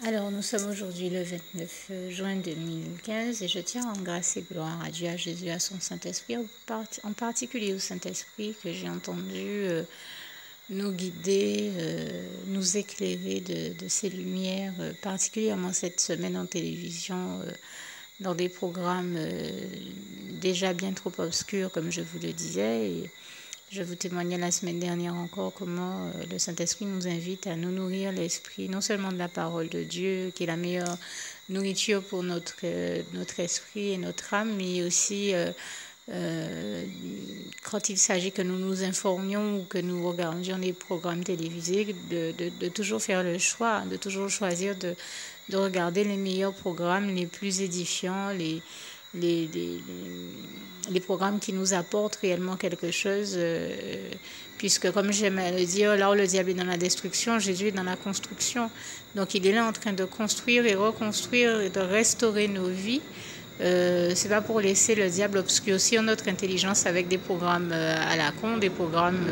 Alors, nous sommes aujourd'hui le 29 juin 2015 et je tiens en grâce et gloire à Dieu, à Jésus, à son Saint-Esprit, en particulier au Saint-Esprit que j'ai entendu nous guider, nous éclairer de ses lumières, particulièrement cette semaine en télévision, dans des programmes déjà bien trop obscurs, comme je vous le disais. Et je vous témoignais la semaine dernière encore comment le Saint-Esprit nous invite à nous nourrir l'esprit, non seulement de la parole de Dieu, qui est la meilleure nourriture pour notre esprit et notre âme, mais aussi quand il s'agit que nous nous informions ou que nous regardions des programmes télévisés, de toujours faire le choix, de toujours choisir de regarder les meilleurs programmes, les plus édifiants, les, les, les programmes qui nous apportent réellement quelque chose, puisque comme j'aime le dire, là où le diable est dans la destruction, Jésus est dans la construction. Donc il est là en train de construire et reconstruire et de restaurer nos vies. C'est pas pour laisser le diable obscurcir notre intelligence avec des programmes à la con, des programmes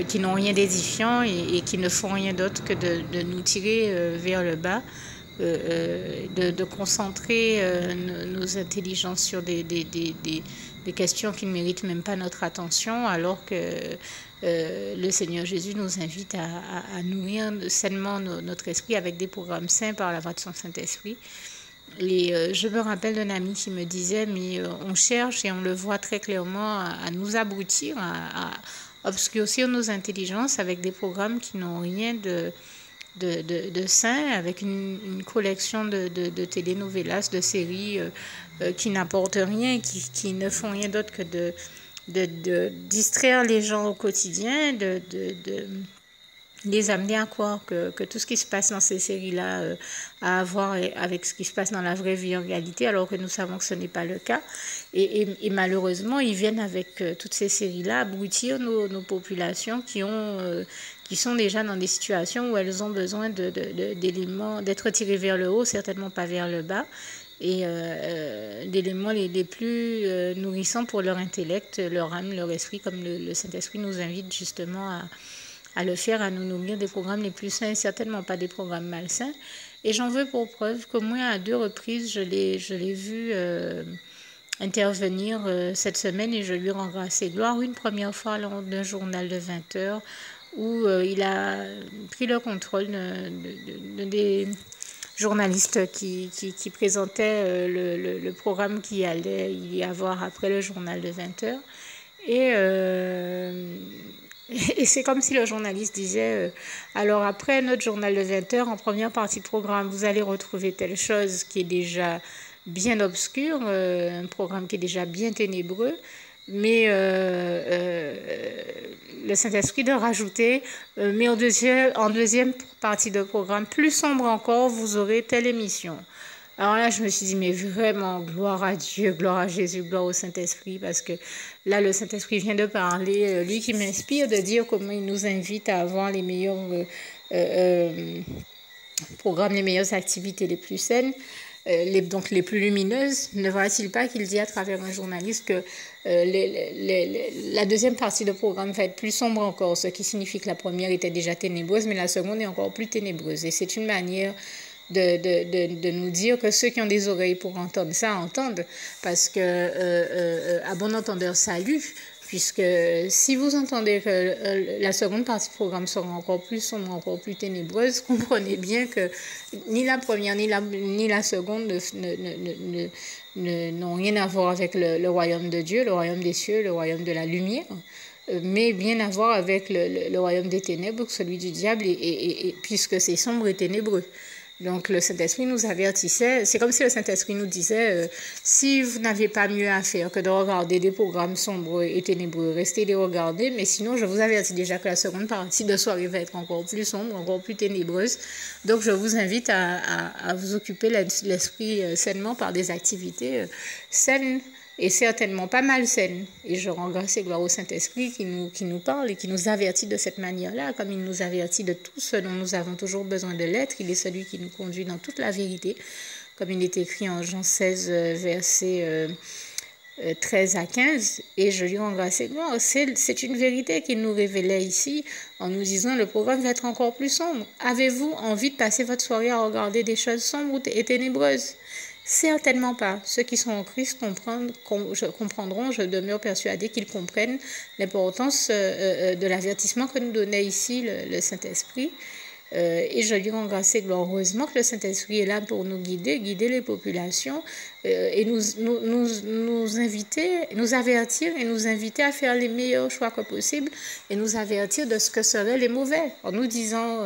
qui n'ont rien d'édifiant et qui ne font rien d'autre que de nous tirer vers le bas. De concentrer nos intelligences sur des questions qui ne méritent même pas notre attention, alors que le Seigneur Jésus nous invite à nourrir sainement notre esprit avec des programmes sains par la voie de son Saint-Esprit. Et je me rappelle d'un ami qui me disait, mais on cherche et on le voit très clairement à nous abrutir, à obscurcir nos intelligences avec des programmes qui n'ont rien de saint, avec une collection de telenovelas, de séries qui n'apportent rien, qui ne font rien d'autre que de distraire les gens au quotidien, de les amener à croire que tout ce qui se passe dans ces séries-là a à voir avec ce qui se passe dans la vraie vie en réalité, alors que nous savons que ce n'est pas le cas. Et malheureusement, ils viennent avec toutes ces séries-là abrutir nos populations qui sont déjà dans des situations où elles ont besoin d'éléments, d'être tirées vers le haut, certainement pas vers le bas, et d'éléments les plus nourrissants pour leur intellect, leur âme, leur esprit, comme le Saint-Esprit nous invite justement à le faire, à nous nourrir des programmes les plus sains, certainement pas des programmes malsains. Et j'en veux pour preuve qu'au moins à 2 reprises, je l'ai vu intervenir cette semaine et je lui rends grâce et gloire. Une première fois lors d'un journal de 20 heures où il a pris le contrôle des journalistes qui présentaient le programme qui allait y avoir après le journal de 20 heures. Et c'est comme si le journaliste disait alors après notre journal de 20 heures, en première partie de programme, vous allez retrouver telle chose qui est déjà bien obscure, un programme qui est déjà bien ténébreux, mais le Saint-Esprit de rajouter, mais en deuxième partie de programme, plus sombre encore, vous aurez telle émission. Alors là, je me suis dit, mais vraiment, gloire à Dieu, gloire à Jésus, gloire au Saint-Esprit, parce que là, le Saint-Esprit vient de parler, lui qui m'inspire de dire comment il nous invite à avoir les meilleurs programmes, les meilleures activités les plus saines, donc les plus lumineuses. Ne voit-il pas qu'il dit à travers un journaliste que la deuxième partie de programme va être plus sombre encore, ce qui signifie que la première était déjà ténébreuse, mais la seconde est encore plus ténébreuse. Et c'est une manière de nous dire que ceux qui ont des oreilles pour entendre ça, entendent, parce que à bon entendeur salut, puisque si vous entendez que la seconde partie du programme sera encore plus sombre, encore plus ténébreuse, comprenez bien que ni la première ni la seconde n'ont rien à voir avec le royaume de Dieu, le royaume des cieux, le royaume de la lumière, mais bien à voir avec le royaume des ténèbres, celui du diable, et puisque c'est sombre et ténébreux. Donc le Saint-Esprit nous avertissait, c'est comme si le Saint-Esprit nous disait, si vous n'avez pas mieux à faire que de regarder des programmes sombres et ténébreux, restez les regarder, mais sinon je vous avertis déjà que la seconde partie de soirée va être encore plus sombre, encore plus ténébreuse. Donc je vous invite à vous occuper l'esprit sainement par des activités saines, et certainement pas malsaine. Et je rends grâce et gloire au Saint-Esprit qui nous parle et qui nous avertit de cette manière-là, comme il nous avertit de tout ce dont nous avons toujours besoin de l'être. Il est celui qui nous conduit dans toute la vérité, comme il est écrit en Jean 16, verset 13 à 15, et je lui rends grâce et gloire. C'est une vérité qu'il nous révélait ici en nous disant le programme va être encore plus sombre. Avez-vous envie de passer votre soirée à regarder des choses sombres et ténébreuses? Certainement pas. Ceux qui sont en Christ comprendront, je demeure persuadée qu'ils comprennent l'importance de l'avertissement que nous donnait ici le Saint-Esprit. Et je lui rends grâce et gloire. Heureusement que le Saint-Esprit est là pour nous guider les populations et nous inviter, nous avertir et nous inviter à faire les meilleurs choix que possible et nous avertir de ce que seraient les mauvais en nous disant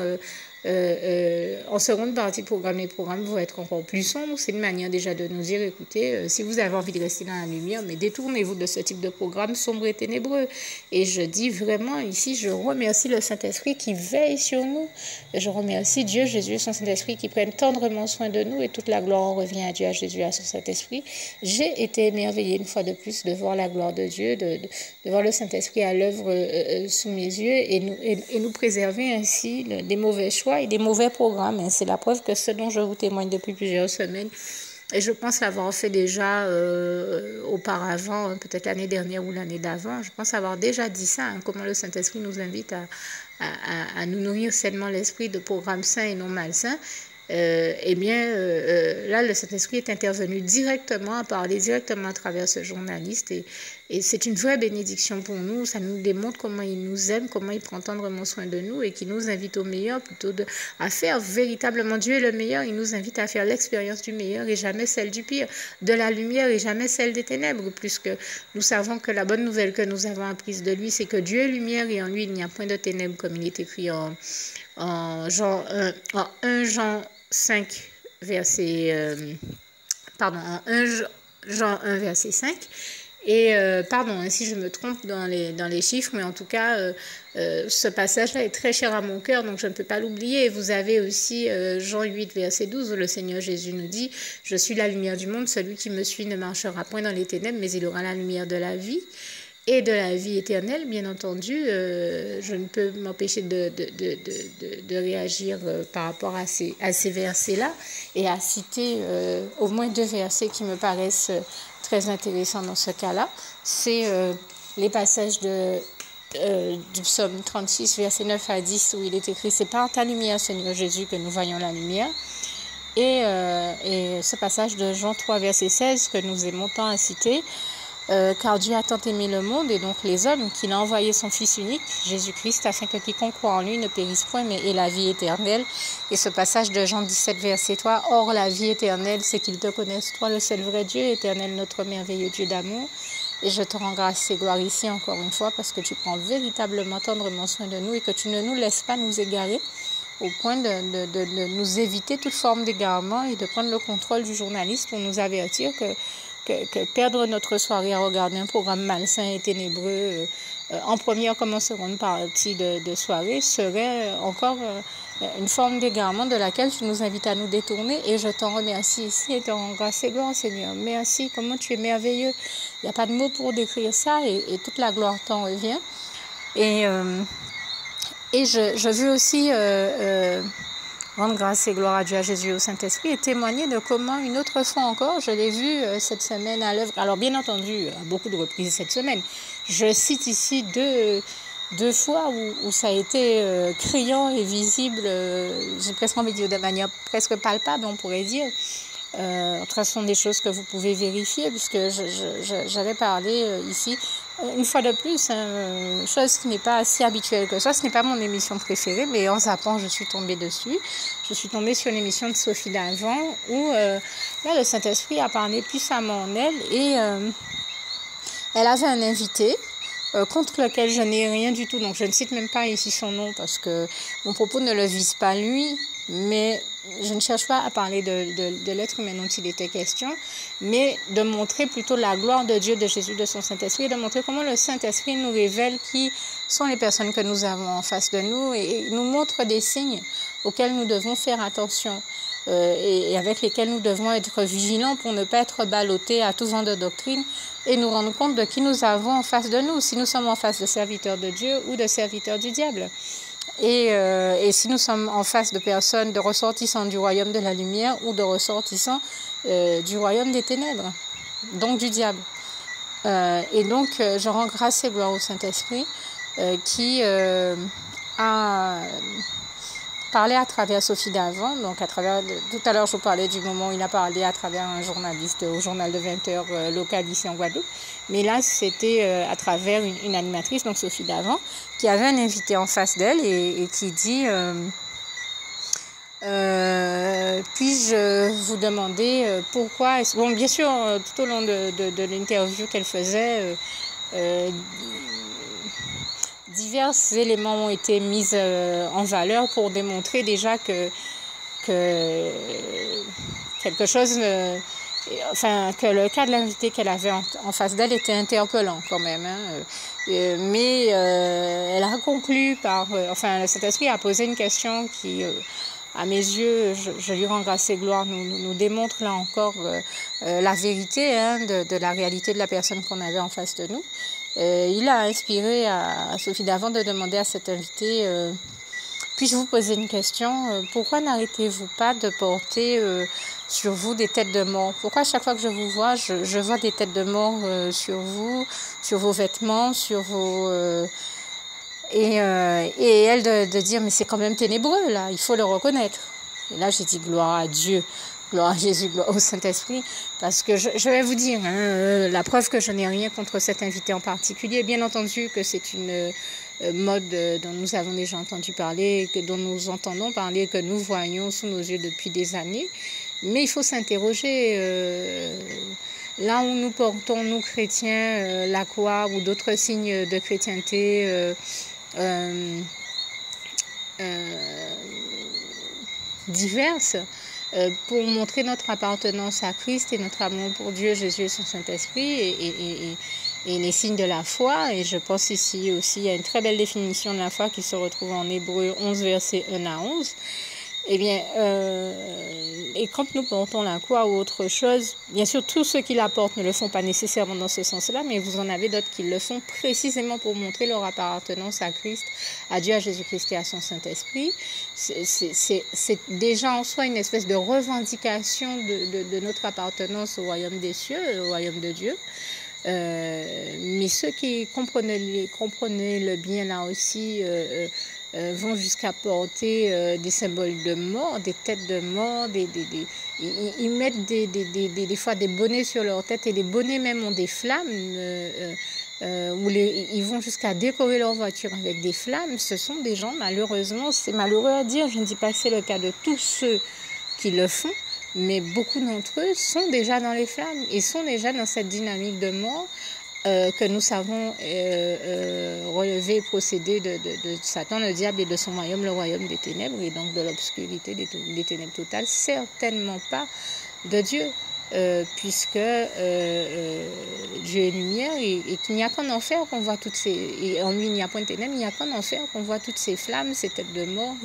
en seconde partie les programmes vont être encore plus sombres. C'est une manière déjà de nous dire, écoutez, si vous avez envie de rester dans la lumière, mais détournez-vous de ce type de programme sombre et ténébreux. Et je dis vraiment ici, je remercie le Saint-Esprit qui veille sur nous. Je remercie Dieu, Jésus et son Saint-Esprit qui prennent tendrement soin de nous, et toute la gloire revient à Dieu, à Jésus et à son Saint-Esprit. J'ai été émerveillée une fois de plus de voir la gloire de Dieu, de voir le Saint-Esprit à l'œuvre sous mes yeux et nous préserver ainsi des mauvais choix et des mauvais programmes. Et c'est la preuve que ce dont je vous témoigne depuis plusieurs semaines, et je pense l'avoir fait déjà auparavant, peut-être l'année dernière ou l'année d'avant, je pense avoir déjà dit ça, comment le Saint-Esprit nous invite à nous nourrir sainement l'esprit de programmes sains et non malsains. Là, le Saint-Esprit est intervenu directement, a parlé directement à travers ce journaliste, et c'est une vraie bénédiction pour nous. Ça nous démontre comment il nous aime, comment il prend tendrement soin de nous et qu'il nous invite au meilleur à faire véritablement Dieu est le meilleur. Il nous invite à faire l'expérience du meilleur et jamais celle du pire, de la lumière et jamais celle des ténèbres, puisque nous savons que la bonne nouvelle que nous avons apprise de lui, c'est que Dieu est lumière et en lui il n'y a point de ténèbres, comme il est écrit en 1 Jean 5, verset, en 1 Jean 1, verset 5. Et si je me trompe dans les chiffres, mais en tout cas, ce passage-là est très cher à mon cœur, donc je ne peux pas l'oublier. Vous avez aussi Jean 8, verset 12, où le Seigneur Jésus nous dit « Je suis la lumière du monde, celui qui me suit ne marchera point dans les ténèbres, mais il aura la lumière de la vie. » Et de la vie éternelle, bien entendu, je ne peux m'empêcher de réagir par rapport à ces versets-là et à citer au moins 2 versets qui me paraissent très intéressants dans ce cas-là. C'est les passages du psaume 36, versets 9 à 10, où il est écrit « C'est par ta lumière, Seigneur Jésus, que nous voyons la lumière ». Et ce passage de Jean 3, verset 16, que nous aimons tant à citer, car Dieu a tant aimé le monde et donc les hommes qu'il a envoyé son Fils unique, Jésus-Christ, afin que quiconque croit en lui ne périsse point mais ait la vie éternelle. Et ce passage de Jean 17, verset 3, « Or la vie éternelle, c'est qu'ils te connaissent, toi le seul vrai Dieu, éternel, notre merveilleux Dieu d'amour. » Et je te rends grâce et gloire ici encore une fois parce que tu prends véritablement tendrement soin de nous et que tu ne nous laisses pas nous égarer au point de nous éviter toute forme d'égarement et de prendre le contrôle du journaliste pour nous avertir que perdre notre soirée à regarder un programme malsain et ténébreux en première comme en seconde partie de soirée serait encore une forme d'égarement de laquelle tu nous invites à nous détourner. Et je t'en remercie ici et te rends grâce et gloire, Seigneur. Merci, comment tu es merveilleux. Il n'y a pas de mots pour décrire ça et toute la gloire t'en revient. Et je veux aussi rendre grâce et gloire à Dieu, à Jésus et au Saint-Esprit et témoigner de comment une autre fois encore, je l'ai vu cette semaine à l'œuvre. Alors bien entendu, à beaucoup de reprises cette semaine. Je cite ici deux fois où ça a été criant et visible, j'ai presque envie de dire de manière presque palpable, on pourrait dire. En tout cas, ce sont des choses que vous pouvez vérifier puisque j'avais parlé ici une fois de plus, chose qui n'est pas si habituelle que ça. Ce n'est pas mon émission préférée, mais en zappant, je suis tombée dessus. Je suis tombée sur une émission de Sophie Davant où là, le Saint-Esprit a parlé puissamment en elle et elle avait un invité contre lequel je n'ai rien du tout. Donc, je ne cite même pas ici son nom parce que mon propos ne le vise pas lui, mais je ne cherche pas à parler de l'être humain dont il était question, mais de montrer plutôt la gloire de Dieu, de Jésus, de son Saint-Esprit, et de montrer comment le Saint-Esprit nous révèle qui sont les personnes que nous avons en face de nous et nous montre des signes auxquels nous devons faire attention et avec lesquels nous devons être vigilants pour ne pas être ballottés à tout vent de doctrine et nous rendre compte de qui nous avons en face de nous, si nous sommes en face de serviteurs de Dieu ou de serviteurs du diable. Et si nous sommes en face de personnes, de ressortissants du royaume de la lumière ou de ressortissants du royaume des ténèbres, donc du diable. Et donc, je rends grâce et gloire au Saint-Esprit qui a parlé à travers Sophie Davant. Donc, tout à l'heure, je vous parlais du moment où il a parlé à travers un journaliste au journal de 20h local ici en Guadeloupe. Mais là, c'était à travers une animatrice, donc Sophie Davant, qui avait un invité en face d'elle et qui dit... puis-je vous demander pourquoi... Bon, bien sûr, tout au long de l'interview qu'elle faisait, divers éléments ont été mis en valeur pour démontrer déjà que quelque chose... que le cas de l'invité qu'elle avait en face d'elle était interpellant quand même. Mais elle a conclu par... le Saint-Esprit a posé une question qui... à mes yeux, je lui rends grâce et gloire, nous démontre là encore la vérité de la réalité de la personne qu'on avait en face de nous. Il a inspiré à Sophie Davant de demander à cet invité, puis-je vous poser une question, pourquoi n'arrêtez-vous pas de porter sur vous des têtes de mort? Pourquoi à chaque fois que je vous vois, je vois des têtes de mort sur vous, sur vos vêtements, sur vos... Et elle de dire, mais c'est quand même ténébreux, là, il faut le reconnaître. Et là, j'ai dit, gloire à Dieu, gloire à Jésus, gloire au Saint-Esprit, parce que je vais vous dire, la preuve que je n'ai rien contre cet invité en particulier, bien entendu que c'est une mode dont nous avons déjà entendu parler, dont nous entendons parler, que nous voyons sous nos yeux depuis des années, mais il faut s'interroger... là où nous portons, nous chrétiens, la croix ou d'autres signes de chrétienté diverses, pour montrer notre appartenance à Christ et notre amour pour Dieu, Jésus et son Saint-Esprit et les signes de la foi. Et je pense ici aussi à une très belle définition de la foi qui se retrouve en Hébreux 11, versets 1 à 11. Eh bien, et quand nous portons la croix ou autre chose, bien sûr, tous ceux qui la portent ne le font pas nécessairement dans ce sens-là, mais vous en avez d'autres qui le font précisément pour montrer leur appartenance à Christ, à Dieu, à Jésus-Christ et à son Saint-Esprit. C'est déjà en soi une espèce de revendication de notre appartenance au royaume des cieux, au royaume de Dieu. Mais ceux qui comprenaient le bien là aussi vont jusqu'à porter des symboles de mort, des têtes de mort, ils mettent des fois des bonnets sur leur tête et les bonnets même ont des flammes, ils vont jusqu'à décorer leur voiture avec des flammes. Ce sont des gens, malheureusement, c'est malheureux à dire, je ne dis pas que c'est le cas de tous ceux qui le font, mais beaucoup d'entre eux sont déjà dans les flammes et sont déjà dans cette dynamique de mort que nous savons relever et procéder de Satan, le diable, et de son royaume, le royaume des ténèbres, et donc de l'obscurité, des ténèbres totales, certainement pas de Dieu, puisque Dieu est lumière et qu'il n'y a qu'en enfer qu'on voit toutes ces... Et en lui, il n'y a point de ténèbres, il n'y a qu'en enfer qu'on voit toutes ces flammes, ces têtes de mort.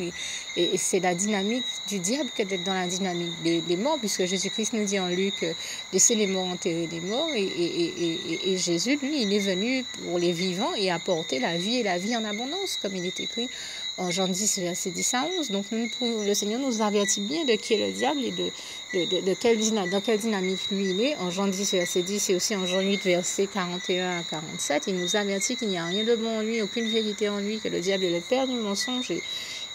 Et c'est la dynamique du diable que d'être dans la dynamique des morts, puisque Jésus-Christ nous dit en Luc, laissez les morts enterrer les morts. Et Jésus, lui, il est venu pour les vivants et apporter la vie et la vie en abondance, comme il est écrit en Jean 10, verset 10 à 11. Donc le Seigneur nous avertit bien de qui est le diable et dans quelle dynamique lui il est. En Jean 10, verset 10 et aussi en Jean 8, verset 41 à 47, il nous avertit qu'il n'y a rien de bon en lui, aucune vérité en lui, que le diable est le père du mensonge et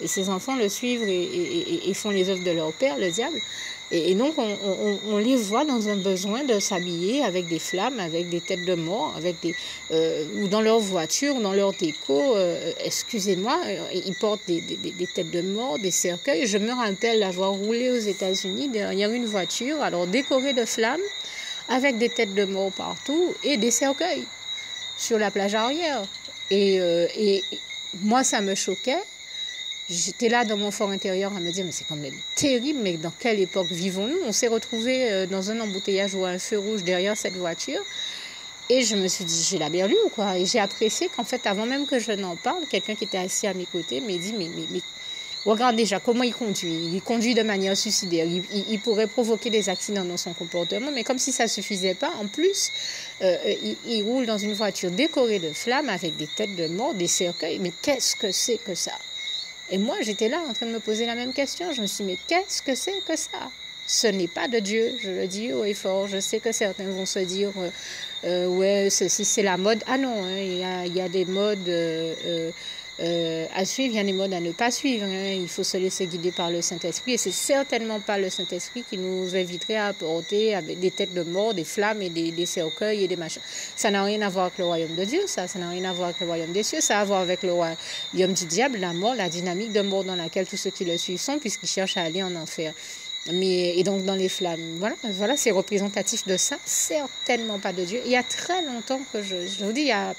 ses enfants le suivent et font les œuvres de leur père, le diable. Et donc, on les voit dans un besoin de s'habiller avec des flammes, avec des têtes de mort, ou dans leur voiture, dans leur déco. Excusez-moi, ils portent des têtes de mort, des cercueils. Je me rappelle d'avoir roulé aux États-Unis derrière une voiture, alors décorée de flammes, avec des têtes de mort partout et des cercueils sur la plage arrière. Et moi, ça me choquait. J'étais là dans mon fort intérieur à me dire, mais c'est quand même terrible, mais dans quelle époque vivons-nous? On s'est retrouvés dans un embouteillage ou un feu rouge derrière cette voiture. Et je me suis dit, j'ai la berlue ou quoi? Et j'ai apprécié qu'en fait, avant même que je n'en parle, quelqu'un qui était assis à mes côtés m'a dit, mais regarde déjà comment il conduit. Il conduit de manière suicidaire. Il pourrait provoquer des accidents dans son comportement, mais comme si ça ne suffisait pas, en plus, il roule dans une voiture décorée de flammes avec des têtes de mort, des cercueils. Mais qu'est-ce que c'est que ça? Et moi, j'étais là en train de me poser la même question. Je me suis dit, mais qu'est-ce que c'est que ça? Ce n'est pas de Dieu, je le dis haut et fort. Je sais que certains vont se dire, ouais, ceci c'est la mode. Ah non, hein, il y a des modes à suivre, il y a des modes à ne pas suivre. Hein. Il faut se laisser guider par le Saint-Esprit. Et c'est certainement pas le Saint-Esprit qui nous inviterait à porter avec des têtes de mort, des flammes et des cercueils et des machins. Ça n'a rien à voir avec le royaume de Dieu, ça n'a rien à voir avec le royaume des cieux, ça a à voir avec le royaume du diable, la mort, la dynamique de mort dans laquelle tous ceux qui le suivent sont, puisqu'ils cherchent à aller en enfer. Et donc dans les flammes, voilà, c'est représentatif de ça, certainement pas de Dieu. Il y a très longtemps que je vous dis, il y a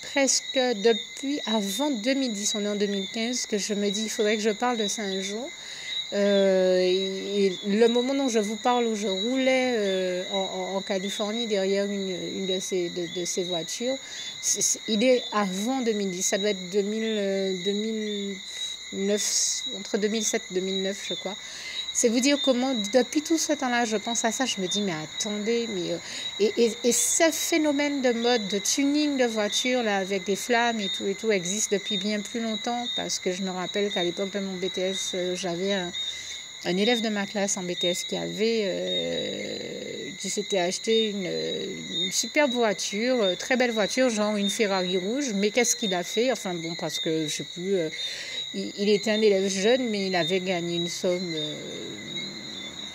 presque depuis avant 2010, on est en 2015, que je me dis, il faudrait que je parle de ça un jour. Et le moment dont je vous parle, où je roulais en Californie derrière une de ces voitures, il est avant 2010, ça doit être 2009, entre 2007 et 2009 je crois. C'est vous dire comment, depuis tout ce temps-là, je pense à ça, je me dis, mais attendez, et ce phénomène de mode, de tuning de voiture, là, avec des flammes et tout, existe depuis bien plus longtemps, parce que je me rappelle qu'à l'époque de mon BTS, j'avais un élève de ma classe en BTS qui s'était acheté une superbe voiture, très belle voiture, genre une Ferrari rouge, mais qu'est-ce qu'il a fait? Enfin bon, parce que je sais plus... il était un élève jeune, mais il avait gagné une somme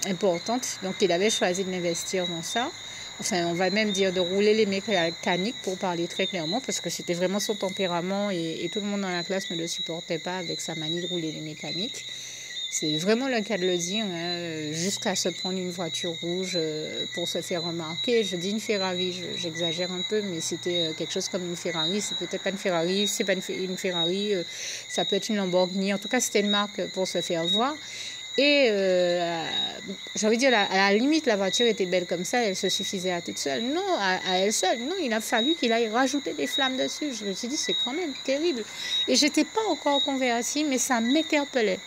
importante. Donc, il avait choisi de l'investir dans ça. Enfin, on va même dire de rouler les mécaniques pour parler très clairement, parce que c'était vraiment son tempérament et tout le monde dans la classe ne le supportait pas avec sa manie de rouler les mécaniques. C'est vraiment le cas de le dire, hein, jusqu'à se prendre une voiture rouge pour se faire remarquer. Je dis une Ferrari, j'exagère un peu, mais c'était quelque chose comme une Ferrari. C'est peut-être pas une Ferrari, c'est pas une Ferrari, ça peut être une Lamborghini. En tout cas, c'était une marque pour se faire voir. Et j'ai envie de dire, à la limite, la voiture était belle comme ça, elle se suffisait à toute seule. Non, à elle seule. Non, il a fallu qu'il aille rajouter des flammes dessus. Je me suis dit, c'est quand même terrible. Et j'étais pas encore convertie, mais ça m'interpellait.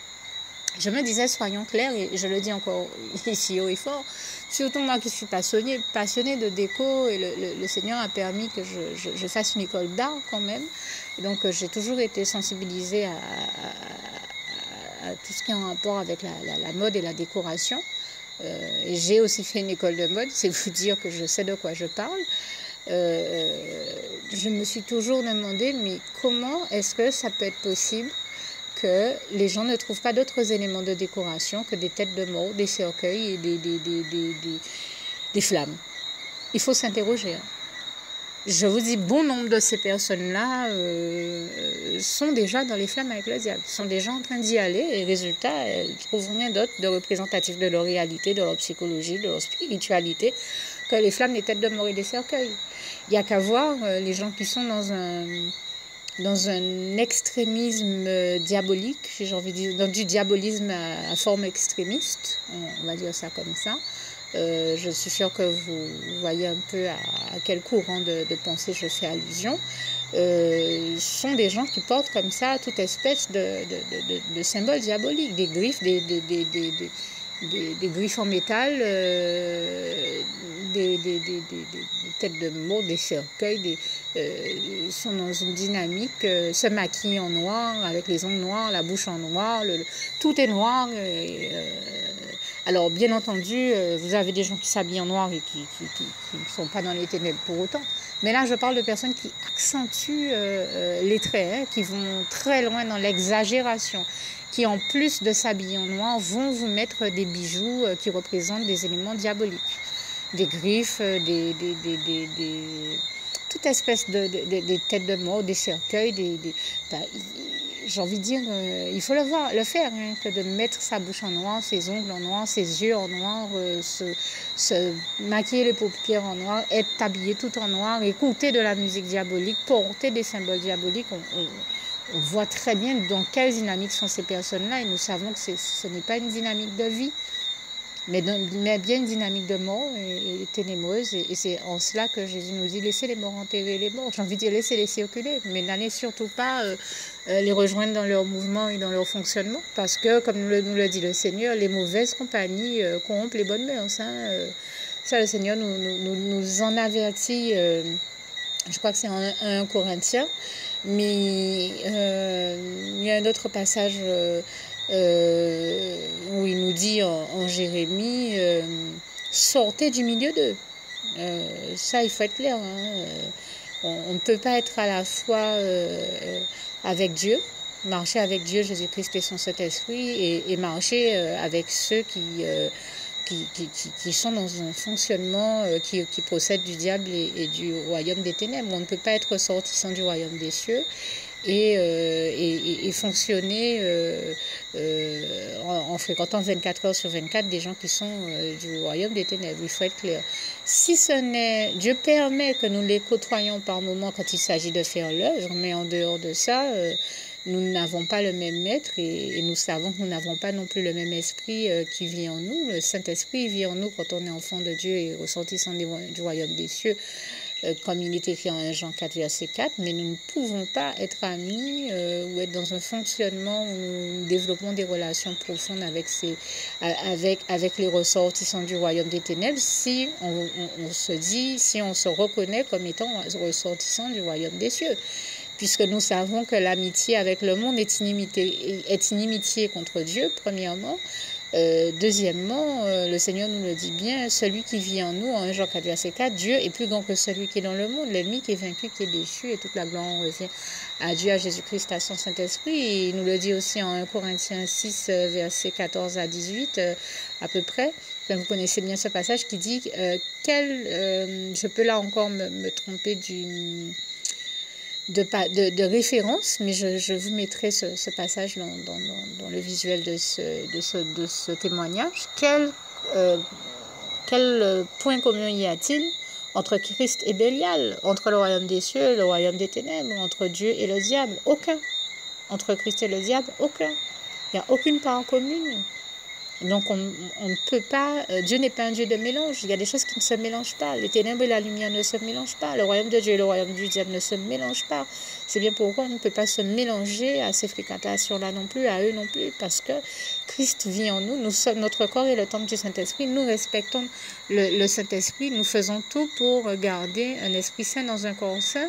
Je me disais, soyons clairs, et je le dis encore ici haut et fort, surtout moi qui suis passionnée de déco, et le Seigneur a permis que je fasse une école d'art quand même. Et donc j'ai toujours été sensibilisée à tout ce qui est en rapport avec la mode et la décoration. Et j'ai aussi fait une école de mode, c'est vous dire que je sais de quoi je parle. Je me suis toujours demandé, mais comment est-ce que ça peut être possible que les gens ne trouvent pas d'autres éléments de décoration que des têtes de mort, des cercueils et des flammes. Il faut s'interroger. Je vous dis, bon nombre de ces personnes-là sont déjà dans les flammes avec le diable, sont déjà en train d'y aller, et résultat, elles ne trouvent rien d'autre de représentatif de leur réalité, de leur psychologie, de leur spiritualité, que les flammes, des têtes de mort et des cercueils. Il n'y a qu'à voir les gens qui sont dans un extrémisme diabolique, j'ai envie de dire, dans du diabolisme à forme extrémiste, on va dire ça comme ça. Je suis sûre que vous voyez un peu à quel courant de pensée je fais allusion. Sont des gens qui portent comme ça toute espèce de symboles diaboliques, des griffes, des griffes en métal, des têtes de mort, des cercueils, sont dans une dynamique, se maquillent en noir, avec les ongles noirs, la bouche en noir, tout est noir. Alors, bien entendu, vous avez des gens qui s'habillent en noir et qui ne sont pas dans les ténèbres pour autant. Mais là, je parle de personnes qui accentuent les traits, hein, qui vont très loin dans l'exagération, qui, en plus de s'habiller en noir, vont vous mettre des bijoux qui représentent des éléments diaboliques. Des griffes, toute espèce de têtes de mort, des cercueils, j'ai envie de dire, il faut le faire, hein, que de mettre sa bouche en noir, ses ongles en noir, ses yeux en noir, se maquiller les paupières en noir, être habillé tout en noir, écouter de la musique diabolique, porter des symboles diaboliques. On voit très bien dans quelle dynamique sont ces personnes-là, et nous savons que ce n'est pas une dynamique de vie, mais bien une dynamique de mort et ténébreuse. Et c'est en cela que Jésus nous dit, laissez les morts enterrer les morts. J'ai envie de dire, laissez-les circuler, mais n'allez surtout pas les rejoindre dans leur mouvement et dans leur fonctionnement, parce que, comme nous le dit le Seigneur, les mauvaises compagnies corrompent les bonnes mœurs. Hein. Ça, le Seigneur nous en avertit, je crois que c'est en 1 Corinthiens, mais il y a un autre passage où il nous dit en Jérémie, sortez du milieu d'eux. Ça, il faut être clair. Hein. On ne peut pas être à la fois avec Dieu, marcher avec Dieu, Jésus-Christ et son Saint-Esprit, et marcher avec ceux qui sont dans un fonctionnement qui procède du diable et du royaume des ténèbres. On ne peut pas être ressortissant du royaume des cieux et fonctionner en fréquentant 24 heures sur 24 des gens qui sont du royaume des ténèbres. Il faut être clair. Si ce n'est... Dieu permet que nous les côtoyions par moments quand il s'agit de faire l'œuvre, mais en dehors de ça, nous n'avons pas le même maître et nous savons que nous n'avons pas non plus le même esprit qui vit en nous. Le Saint-Esprit vit en nous quand on est enfant de Dieu et ressortissant du royaume des cieux, comme il est écrit en 1 Jean 4, verset 4, mais nous ne pouvons pas être amis ou être dans un fonctionnement où nous développons des relations profondes avec les ressortissants du royaume des ténèbres si on se reconnaît comme étant ressortissants du royaume des cieux. Puisque nous savons que l'amitié avec le monde est inimitié contre Dieu, premièrement. Deuxièmement, le Seigneur nous le dit bien, celui qui vit en nous, en 1 Jean 4, verset 4, Dieu est plus grand que celui qui est dans le monde, l'ennemi qui est vaincu, qui est déchu, et toute la gloire revient à Dieu, à Jésus-Christ, à son Saint-Esprit. Et il nous le dit aussi en 1 Corinthiens 6, verset 14 à 18, à peu près. Vous connaissez bien ce passage qui dit, je peux là encore me tromper de référence, mais je vous mettrai ce passage dans le visuel de ce témoignage. Quel point commun y a-t-il entre Christ et Bélial, entre le royaume des cieux et le royaume des ténèbres, entre Dieu et le diable? Aucun. Entre Christ et le diable, aucun. Il n'y a aucune part commune. Donc on ne peut pas, Dieu n'est pas un Dieu de mélange, il y a des choses qui ne se mélangent pas, les ténèbres et la lumière ne se mélangent pas, le royaume de Dieu et le royaume du diable ne se mélangent pas. C'est bien pourquoi on ne peut pas se mélanger à ces fréquentations-là non plus, à eux non plus, parce que Christ vit en nous, notre corps est le temple du Saint-Esprit, nous respectons le Saint-Esprit, nous faisons tout pour garder un esprit saint dans un corps saint.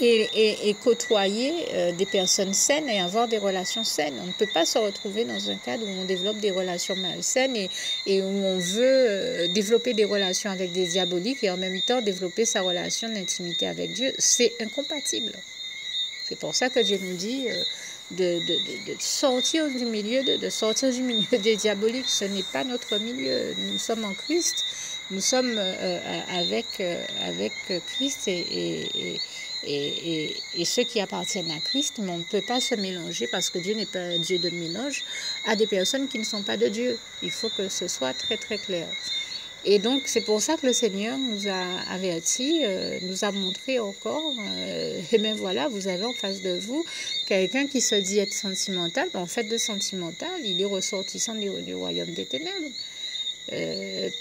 Et côtoyer des personnes saines et avoir des relations saines. On ne peut pas se retrouver dans un cadre où on développe des relations malsaines et où on veut développer des relations avec des diaboliques et en même temps développer sa relation d'intimité avec Dieu. C'est incompatible. C'est pour ça que Dieu nous dit de sortir du milieu des diaboliques. Ce n'est pas notre milieu. Nous sommes en Christ. Nous sommes avec Christ et ceux qui appartiennent à Christ, mais on ne peut pas se mélanger parce que Dieu n'est pas un Dieu de mélange à des personnes qui ne sont pas de Dieu. Il faut que ce soit très très clair. Et donc c'est pour ça que le Seigneur nous a avertis, nous a montré encore, et bien voilà, vous avez en face de vous quelqu'un qui se dit être sentimental, en fait de sentimental, il est ressortissant du royaume des ténèbres,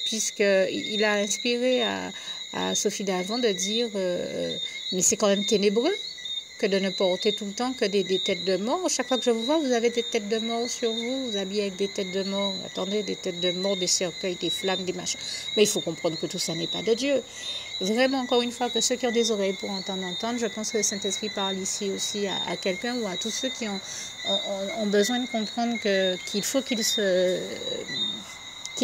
puisqu'il a inspiré à Sophie Davant de dire mais c'est quand même ténébreux que de ne porter tout le temps que des têtes de mort. Chaque fois que je vous vois, vous avez des têtes de mort sur vous, vous habillez avec des têtes de mort. Attendez, des têtes de mort, des cercueils, des flammes, des machins. Mais il faut comprendre que tout ça n'est pas de Dieu. Vraiment, encore une fois, que ceux qui ont des oreilles pour entendre, je pense que le Saint-Esprit parle ici aussi à quelqu'un ou à tous ceux qui ont besoin de comprendre qu'il faut qu'ils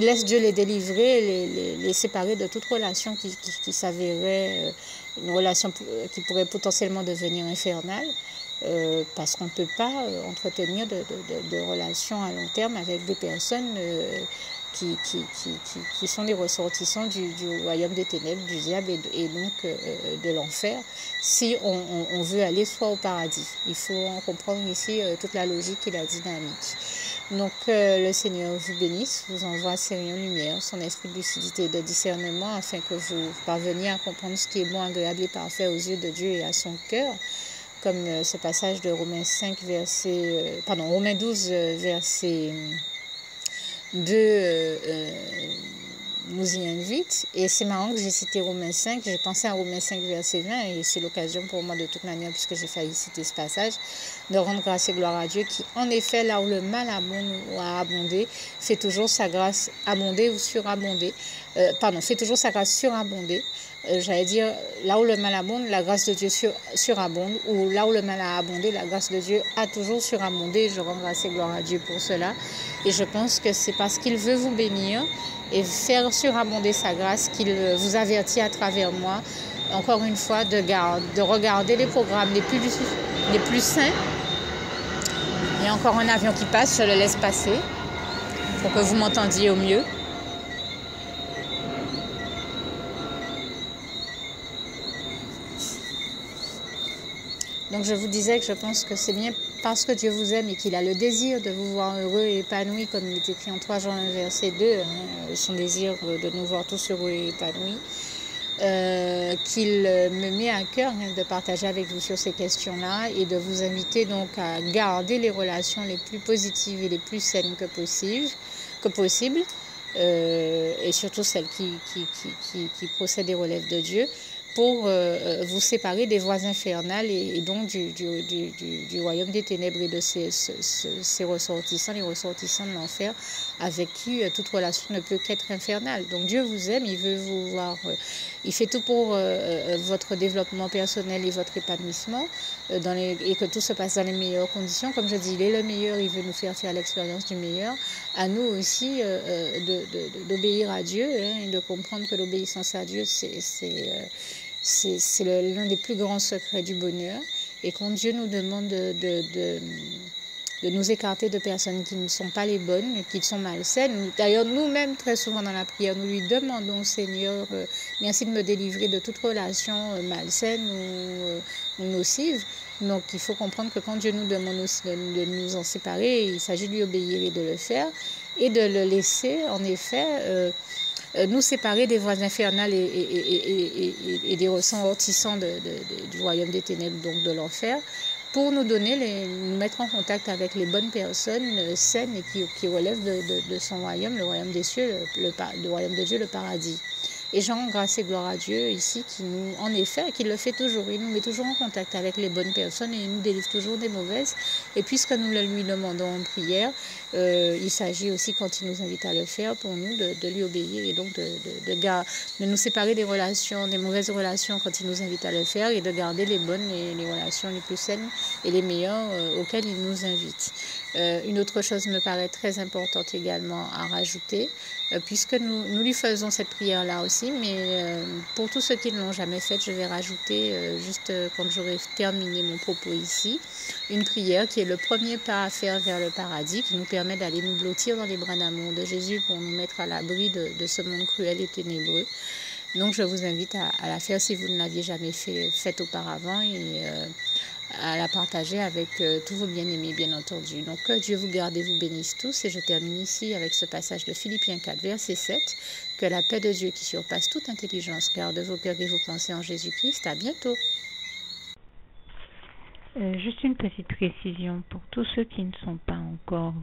laissent Dieu les délivrer, les séparer de toute relation qui s'avérait une relation qui pourrait potentiellement devenir infernale, parce qu'on ne peut pas entretenir de relations à long terme avec des personnes qui sont des ressortissants du royaume des ténèbres, du diable et donc de l'enfer, si on veut aller soit au paradis. Il faut en comprendre ici toute la logique et la dynamique. Donc le Seigneur vous bénisse, vous envoie ses rayons de lumière, son esprit de lucidité et de discernement afin que vous parveniez à comprendre ce qui est bon, agréable et parfait aux yeux de Dieu et à son cœur, comme ce passage de Romains 12, verset 2 nous y invite. Et c'est marrant que j'ai cité Romains 5, j'ai pensé à Romains 5 verset 20 et c'est l'occasion pour moi de toute manière, puisque j'ai failli citer ce passage, de rendre grâce et gloire à Dieu qui en effet là où le mal abonde ou a abondé, fait toujours sa grâce abonder ou surabonder fait toujours sa grâce surabonder. J'allais dire, là où le mal abonde, la grâce de Dieu surabonde, ou là où le mal a abondé, la grâce de Dieu a toujours surabondé. Je rends grâce et gloire à Dieu pour cela. Et je pense que c'est parce qu'il veut vous bénir et faire surabonder sa grâce qu'il vous avertit à travers moi, encore une fois, de regarder les programmes les plus sains. Il y a encore un avion qui passe, je le laisse passer pour que vous m'entendiez au mieux. Donc je vous disais que je pense que c'est bien parce que Dieu vous aime et qu'il a le désir de vous voir heureux et épanoui, comme il est écrit en 3 Jean 1, verset 2, son désir de nous voir tous heureux et épanouis, qu'il me met à cœur de partager avec vous sur ces questions-là et de vous inviter donc à garder les relations les plus positives et les plus saines que possible, et surtout celles qui procèdent des relèves de Dieu, pour vous séparer des voies infernales et donc du royaume des ténèbres et de ces ressortissants, les ressortissants de l'enfer, avec qui toute relation ne peut qu'être infernale. Donc Dieu vous aime, il veut vous voir, il fait tout pour votre développement personnel et votre épanouissement, et que tout se passe dans les meilleures conditions. Comme je dis, il est le meilleur, il veut nous faire l'expérience du meilleur. À nous aussi d'obéir à Dieu, et de comprendre que l'obéissance à Dieu, c'est l'un des plus grands secrets du bonheur. Et quand Dieu nous demande de nous écarter de personnes qui ne sont pas les bonnes, qui sont malsaines. D'ailleurs, nous-mêmes, très souvent dans la prière, nous lui demandons, Seigneur, merci de me délivrer de toute relation malsaine ou nocive. Donc, il faut comprendre que quand Dieu nous demande aussi de nous en séparer, il s'agit de lui obéir et de le faire, et de le laisser, en effet, nous séparer des voies infernales et des ressortissants du royaume des ténèbres, donc de l'enfer, pour nous mettre en contact avec les bonnes personnes saines et qui relèvent de son royaume, le royaume des cieux, le royaume de Dieu, le paradis. Et j'en rends grâce et gloire à Dieu ici, en effet, qui le fait toujours. Il nous met toujours en contact avec les bonnes personnes et il nous délivre toujours des mauvaises. Et puisque nous le lui demandons en prière, il s'agit aussi, quand il nous invite à le faire, pour nous de lui obéir et donc de nous séparer des mauvaises relations quand il nous invite à le faire, et de garder les bonnes et les relations les plus saines et les meilleures auxquelles il nous invite. Une autre chose me paraît très importante également à rajouter, puisque nous lui faisons cette prière-là aussi, mais pour tous ceux qui ne l'ont jamais faite, je vais rajouter, juste quand j'aurai terminé mon propos ici, une prière qui est le premier pas à faire vers le paradis, qui nous permet d'aller nous blottir dans les bras d'amour de Jésus pour nous mettre à l'abri de ce monde cruel et ténébreux. Donc je vous invite à la faire si vous ne l'aviez jamais faite auparavant, et à la partager avec tous vos bien-aimés, bien entendu. Donc, que Dieu vous garde et vous bénisse tous. Et je termine ici avec ce passage de Philippiens 4, verset 7. Que la paix de Dieu qui surpasse toute intelligence garde vos cœurs et vos pensées en Jésus-Christ. À bientôt. Juste une petite précision pour tous ceux qui ne sont pas encore,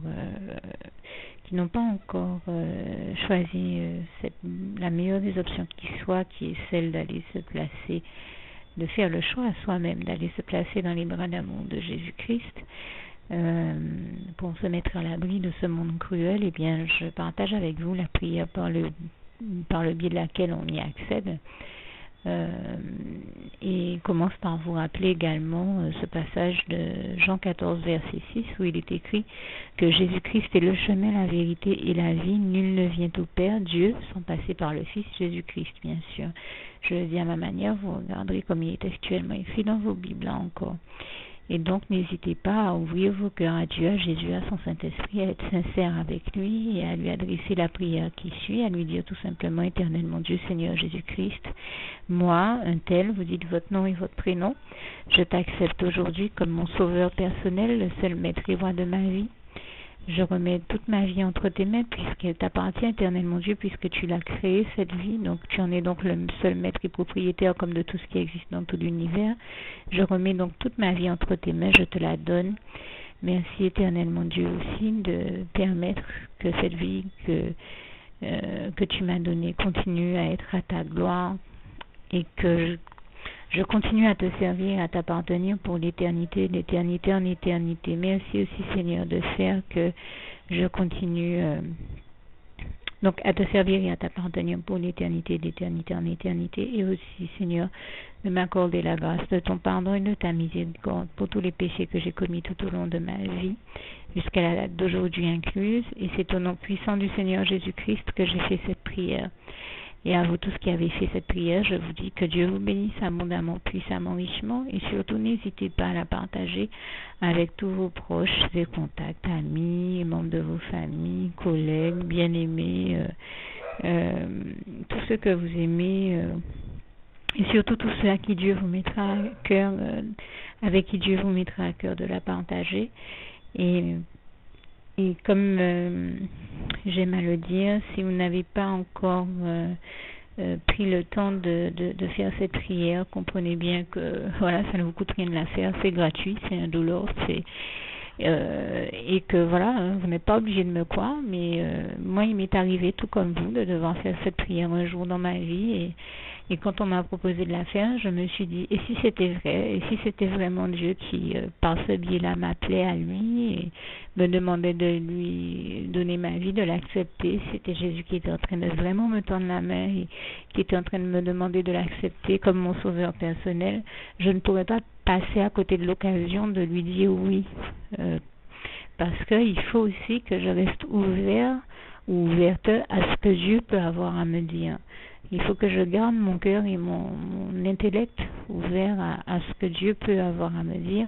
qui n'ont pas encore choisi la meilleure des options qui soit, qui est celle d'aller se placer, de faire le choix à soi-même, d'aller se placer dans les bras d'amour de Jésus-Christ, pour se mettre à l'abri de ce monde cruel. Eh bien, je partage avec vous la prière par le biais de laquelle on y accède. Et commence par vous rappeler également ce passage de Jean 14, verset 6, où il est écrit que Jésus-Christ est le chemin, la vérité et la vie. Nul ne vient au Père, Dieu, sans passer par le Fils Jésus-Christ, bien sûr. Je le dis à ma manière, vous regarderez comme il est actuellement écrit dans vos Bibles là encore. Et donc, n'hésitez pas à ouvrir vos cœurs à Dieu, à Jésus, à son Saint-Esprit, à être sincère avec lui et à lui adresser la prière qui suit, à lui dire tout simplement: Éternel mon Dieu, Seigneur Jésus-Christ, moi, un tel, vous dites votre nom et votre prénom, je t'accepte aujourd'hui comme mon sauveur personnel, le seul maître et roi de ma vie. Je remets toute ma vie entre tes mains, puisqu'elle t'appartient, Éternel mon Dieu, puisque tu l'as créée, cette vie. Donc tu en es donc le seul maître et propriétaire comme de tout ce qui existe dans tout l'univers. Je remets donc toute ma vie entre tes mains, je te la donne. Merci, Éternel mon Dieu, aussi de permettre que cette vie que tu m'as donnée continue à être à ta gloire, et que je continue à te servir, à t'appartenir pour l'éternité, d'éternité en éternité. Merci aussi, Seigneur, de faire que je continue Donc, à te servir et à t'appartenir pour l'éternité, d'éternité en éternité. Et aussi, Seigneur, de m'accorder la grâce de ton pardon et de ta miséricorde pour tous les péchés que j'ai commis tout au long de ma vie, jusqu'à la date d'aujourd'hui incluse. Et c'est au nom puissant du Seigneur Jésus-Christ que j'ai fait cette prière. Et à vous tous qui avez fait cette prière, je vous dis que Dieu vous bénisse abondamment, puissamment, richement. Et surtout, n'hésitez pas à la partager avec tous vos proches et contacts, amis, membres de vos familles, collègues, bien-aimés, tous ceux que vous aimez. Et surtout tous ceux à qui Dieu vous mettra à cœur, avec qui Dieu vous mettra à cœur de la partager. Et comme j'aime à le dire, si vous n'avez pas encore pris le temps de faire cette prière, comprenez bien que voilà, ça ne vous coûte rien de la faire, c'est gratuit, c'est indolore, et que voilà, vous n'êtes pas obligé de me croire, mais moi il m'est arrivé tout comme vous de devoir faire cette prière un jour dans ma vie, et quand on m'a proposé de la faire, je me suis dit, et si c'était vrai, et si c'était vraiment Dieu qui, par ce biais-là, m'appelait à lui et me demandait de lui donner ma vie, de l'accepter, c'était Jésus qui était en train de vraiment me tendre la main et qui était en train de me demander de l'accepter comme mon sauveur personnel, je ne pourrais pas passer à côté de l'occasion de lui dire oui, parce qu'il faut aussi que je reste ouverte à ce que Dieu peut avoir à me dire. Il faut que je garde mon cœur et mon intellect ouverts à ce que Dieu peut avoir à me dire.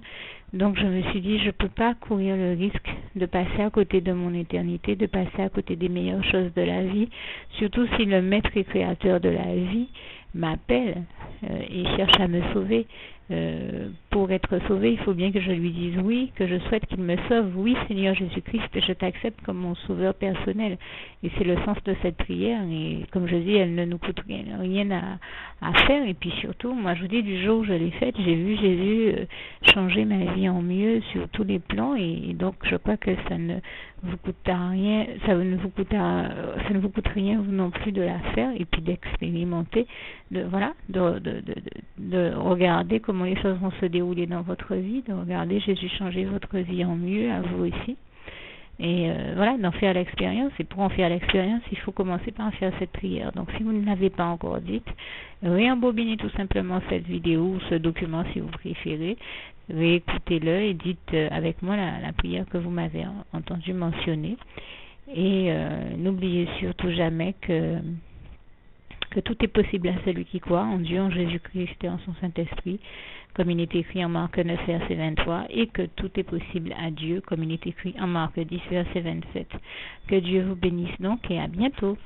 Donc je me suis dit, je ne peux pas courir le risque de passer à côté de mon éternité, de passer à côté des meilleures choses de la vie, surtout si le maître et créateur de la vie m'appelle et cherche à me sauver. Pour être sauvé, il faut bien que je lui dise oui, que je souhaite qu'il me sauve. Oui, Seigneur Jésus-Christ, je t'accepte comme mon sauveur personnel. Et c'est le sens de cette prière. Et comme je dis, elle ne nous coûte rien à faire. Et puis surtout, moi je vous dis, du jour où je l'ai faite, j'ai vu Jésus changer ma vie en mieux sur tous les plans. Et donc je crois que ça ne vous coûtera rien, ça ne vous coûte rien vous non plus de la faire et puis d'expérimenter, de regarder comment les choses vont se dérouler dans votre vie, de regarder Jésus changer votre vie en mieux, à vous aussi. Et d'en faire l'expérience. Et pour en faire l'expérience, il faut commencer par faire cette prière. Donc si vous ne l'avez pas encore dite, réembobinez tout simplement cette vidéo ou ce document si vous préférez, réécoutez-le et dites avec moi la prière que vous m'avez entendu mentionner. Et n'oubliez surtout jamais que tout est possible à celui qui croit en Dieu, en Jésus-Christ et en son Saint-Esprit, comme il est écrit en Marc 9, verset 23, et que tout est possible à Dieu, comme il est écrit en Marc 10, verset 27. Que Dieu vous bénisse donc et à bientôt.